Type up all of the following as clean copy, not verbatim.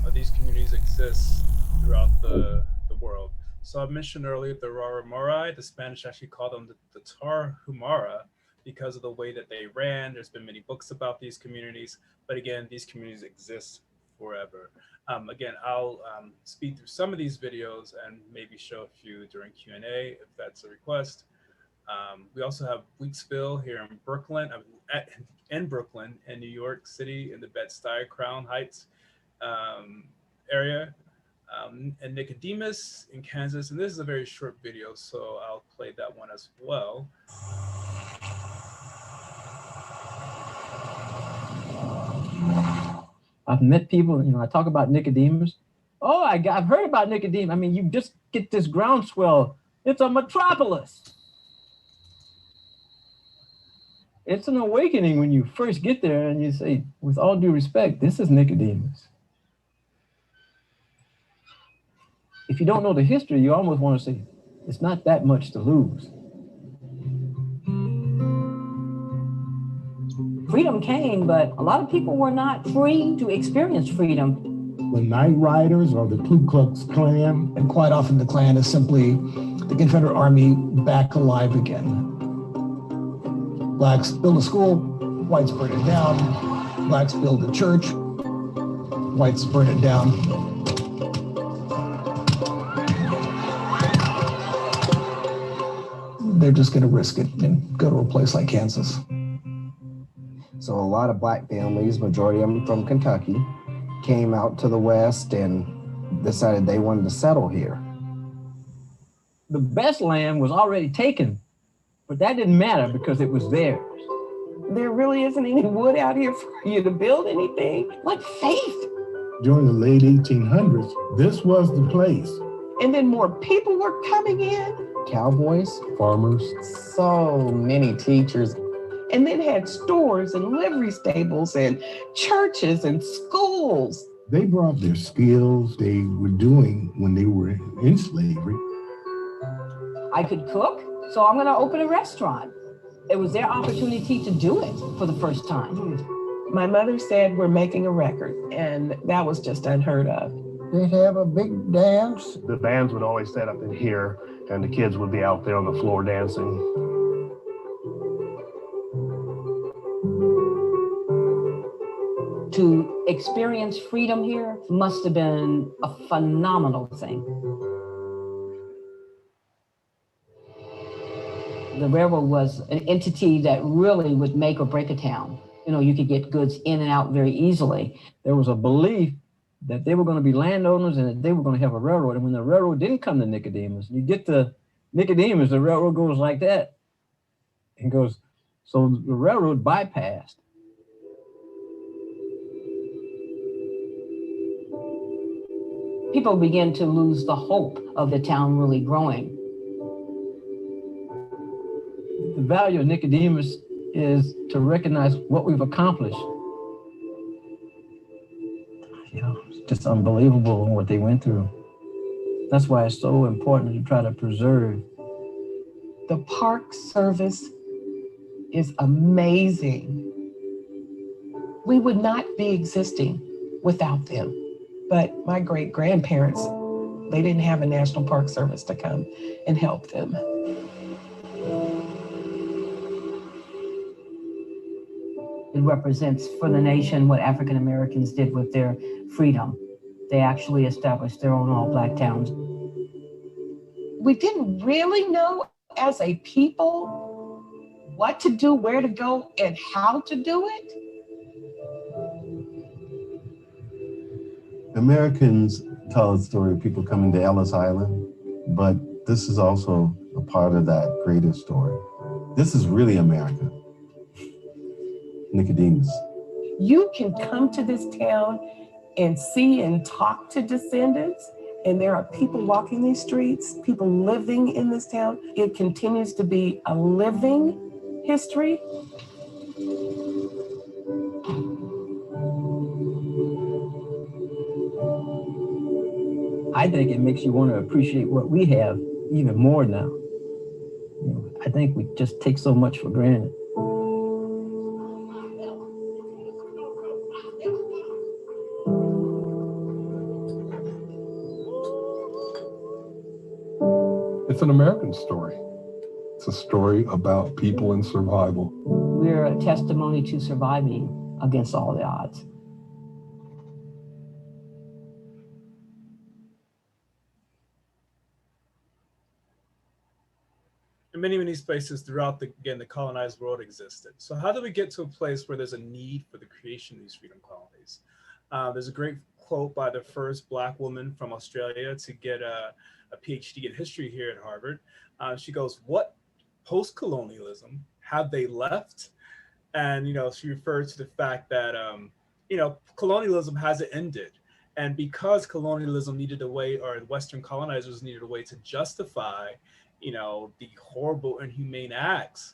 of these communities exist throughout the world. So I mentioned earlier the Raramuri. The Spanish actually call them the Tarahumara because of the way that they ran. There's been many books about these communities, but again, these communities exist forever. Again, I'll speed through some of these videos and maybe show a few during Q&A if that's a request. We also have Weeksville here in Brooklyn, in Brooklyn, in New York City, in the Bed-Stuy Crown Heights area, and Nicodemus in Kansas. And this is a very short video, so I'll play that one as well. I've met people, I talk about Nicodemus. Oh, I've heard about Nicodemus. I mean, you just get this groundswell. It's a metropolis. It's an awakening when you first get there and you say, with all due respect, this is Nicodemus. If you don't know the history, you almost want to say, it's not that much to lose. Freedom came, but a lot of people were not free to experience freedom. The Night Riders or the Ku Klux Klan. And quite often the Klan is simply the Confederate Army back alive again. Blacks build a school, whites burn it down. Blacks build a church, whites burn it down. They're just going to risk it and go to a place like Kansas. So a lot of Black families, majority of them from Kentucky, came out to the West and decided they wanted to settle here. The best land was already taken, but that didn't matter because it was theirs. There really isn't any wood out here for you to build anything. Like faith. During the late 1800s, this was the place. And then more people were coming in. Cowboys, Farmers. so many teachers. And then had stores and livery stables and churches and schools. They brought their skills they were doing when they were in slavery. I could cook, so I'm going to open a restaurant. It was their opportunity to do it for the first time. My mother said, we're making a record, and that was just unheard of. They'd have a big dance. The bands would always set up in here, and the kids would be out there on the floor dancing. To experience freedom here must have been a phenomenal thing. The railroad was an entity that really would make or break a town. You could get goods in and out very easily. There was a belief that they were going to be landowners and that they were going to have a railroad. And when the railroad didn't come to Nicodemus, you get to Nicodemus, the railroad goes like that. And goes, so the railroad bypassed. People begin to lose the hope of the town really growing. The value of Nicodemus is to recognize what we've accomplished. It's just unbelievable what they went through. That's why it's so important to try to preserve. The Park Service is amazing. We would not be existing without them. But my great-grandparents, they didn't have a National Park Service to come and help them. It represents for the nation what African Americans did with their freedom. They actually established their own all-Black towns. We didn't really know as a people what to do, where to go, and how to do it. Americans tell a story of people coming to Ellis Island, but this is also a part of that greater story. This is really America. Nicodemus. You can come to this town and see and talk to descendants, and there are people walking these streets, people living in this town. It continues to be a living history. I think it makes you want to appreciate what we have even more now. I think we just take so much for granted. an American story. It's a story about people in survival. We're a testimony to surviving against all the odds. In many, many spaces throughout the colonized world existed. So how do we get to a place where there's a need for the creation of these freedom colonies? There's a great quote by the first Black woman from Australia to get a Ph.D. in history here at Harvard. She goes, "What post-colonialism have they left?" And, she refers to the fact that, colonialism hasn't ended. And because colonialism needed a way, or Western colonizers needed a way to justify, the horrible, inhumane acts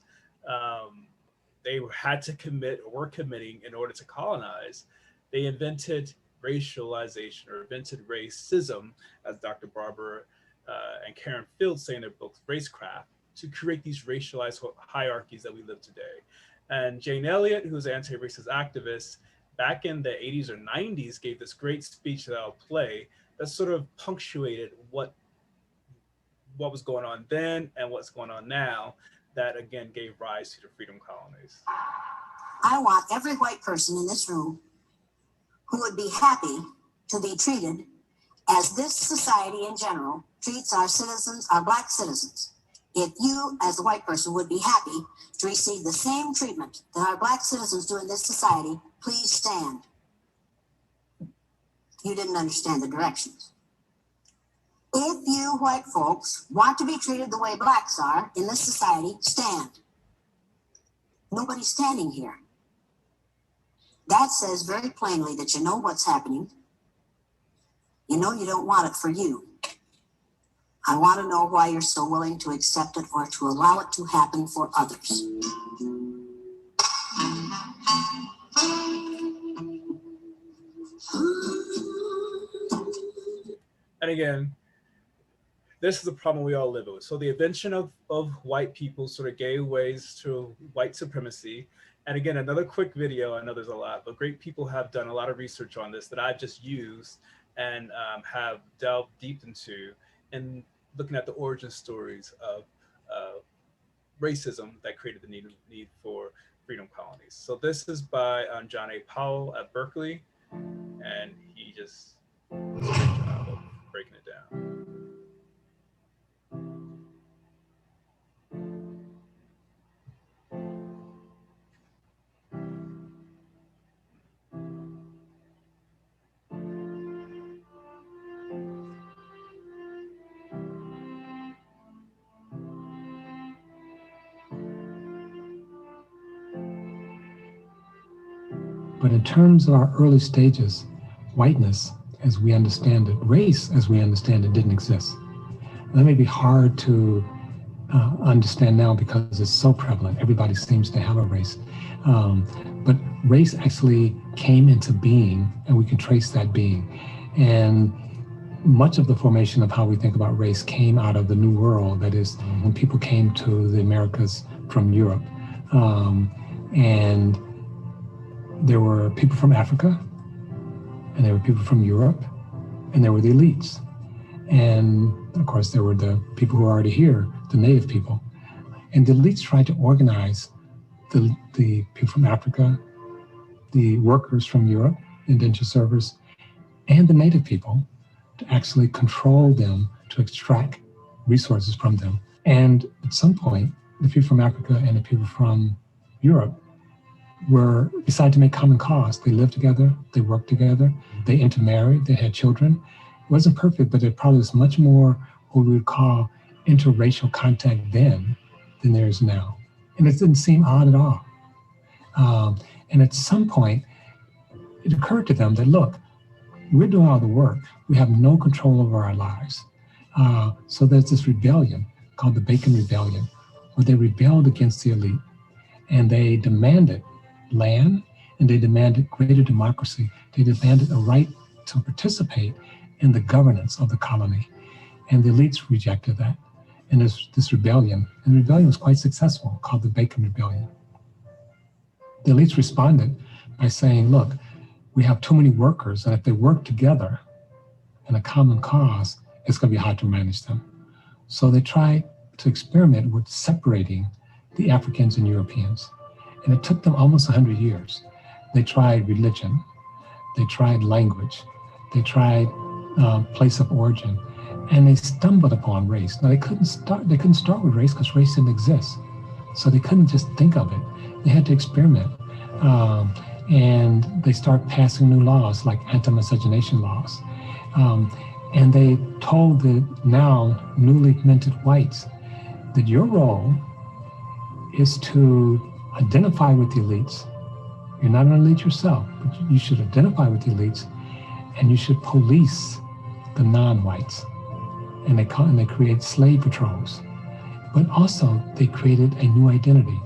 they had to commit or were committing in order to colonize, they invented racialization, or invented racism, as Dr. Barber and Karen Fields say in their books, Racecraft, to create these racialized hierarchies that we live today. And Jane Elliott, who's an anti-racist activist, back in the 80s or 90s, gave this great speech that I'll play that sort of punctuated what was going on then and what's going on now, that again gave rise to the freedom colonies. I want every white person in this room who would be happy to be treated as this society in general treats our citizens, our Black citizens. If you, as a white person, would be happy to receive the same treatment that our Black citizens do in this society, please stand. You didn't understand the directions. If you white folks want to be treated the way Blacks are in this society, stand. Nobody's standing here. That says very plainly that you know what's happening. You know you don't want it for you. I want to know why you're so willing to accept it or to allow it to happen for others. And again, this is a problem we all live with. So the invention of white people sort of gave ways to white supremacy. And again, another quick video, I know there's a lot, but great people have done a lot of research on this that I've just used and have delved deep into, and looking at the origin stories of racism that created the need for freedom colonies. So this is by John A. Powell at Berkeley, and he just does a great job of breaking it down. But in terms of our early stages, whiteness, as we understand it, race, as we understand it, didn't exist. That may be hard to understand now because it's so prevalent. Everybody seems to have a race. But race actually came into being, and we can trace that being. And much of the formation of how we think about race came out of the New World. That is, when people came to the Americas from Europe. And there were people from Africa, and there were people from Europe, and there were the elites. And of course, there were the people who were already here, the native people. And the elites tried to organize the people from Africa, the workers from Europe, indentured servers, and the native people to actually control them, to extract resources from them. And at some point, the people from Africa and the people from Europe decided to make common cause. They lived together, they worked together, they intermarried, they had children. It wasn't perfect, but there probably was much more what we would call interracial contact then than there is now. And it didn't seem odd at all. And at some point, it occurred to them that, look, we're doing all the work. We have no control over our lives. So there's this rebellion called the Bacon Rebellion, where they rebelled against the elite. And they demanded land, and they demanded greater democracy. They demanded a right to participate in the governance of the colony. And the elites rejected that. And there's this rebellion, and the rebellion was quite successful, called the Bacon Rebellion. The elites responded by saying, look, we have too many workers, and if they work together in a common cause, it's going to be hard to manage them. So they tried to experiment with separating the Africans and Europeans. And it took them almost 100 years. They tried religion, they tried language, they tried place of origin, and they stumbled upon race. Now they couldn't start with race because race didn't exist. So they couldn't just think of it. They had to experiment. And they start passing new laws like anti-miscegenation laws. And they told the now newly minted whites that your role is to identify with the elites. You're not an elite yourself, but you should identify with the elites, and you should police the non-whites. And they create slave patrols. But also they created a new identity,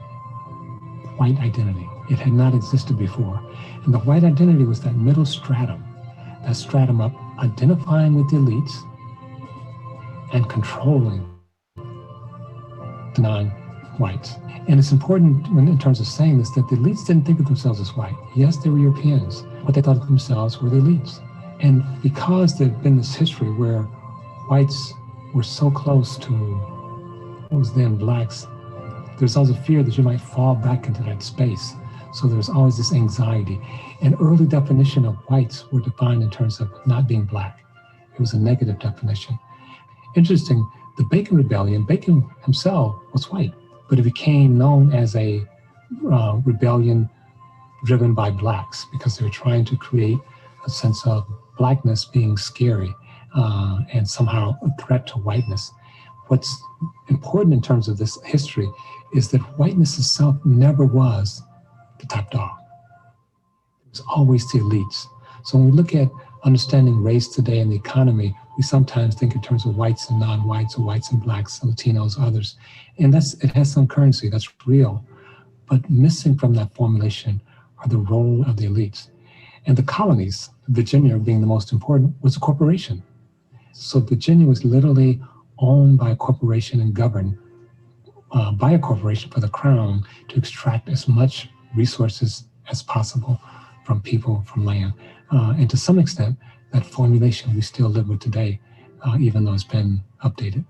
white identity. It had not existed before. And the white identity was that middle stratum, that stratum of identifying with the elites and controlling the non-whites. And it's important in terms of saying this, that the elites didn't think of themselves as white. Yes, they were Europeans, but they thought of themselves were the elites. And because there'd been this history where whites were so close to what was then blacks, there's always a fear that you might fall back into that space. So there's always this anxiety. An early definition of whites were defined in terms of not being black. It was a negative definition. Interesting, the Bacon Rebellion, Bacon himself was white, but it became known as a rebellion driven by blacks because they were trying to create a sense of blackness being scary and somehow a threat to whiteness. What's important in terms of this history is that whiteness itself never was the top dog. It was always the elites. So when we look at understanding race today and the economy, we sometimes think in terms of whites and non-whites, or whites and blacks, Latinos, others. And it has some currency, that's real. But missing from that formulation are the role of the elites. And the colonies, Virginia being the most important, was a corporation. So Virginia was literally owned by a corporation and governed by a corporation for the crown to extract as much resources as possible from people, from land. And to some extent, that formulation we still live with today, even though it's been updated.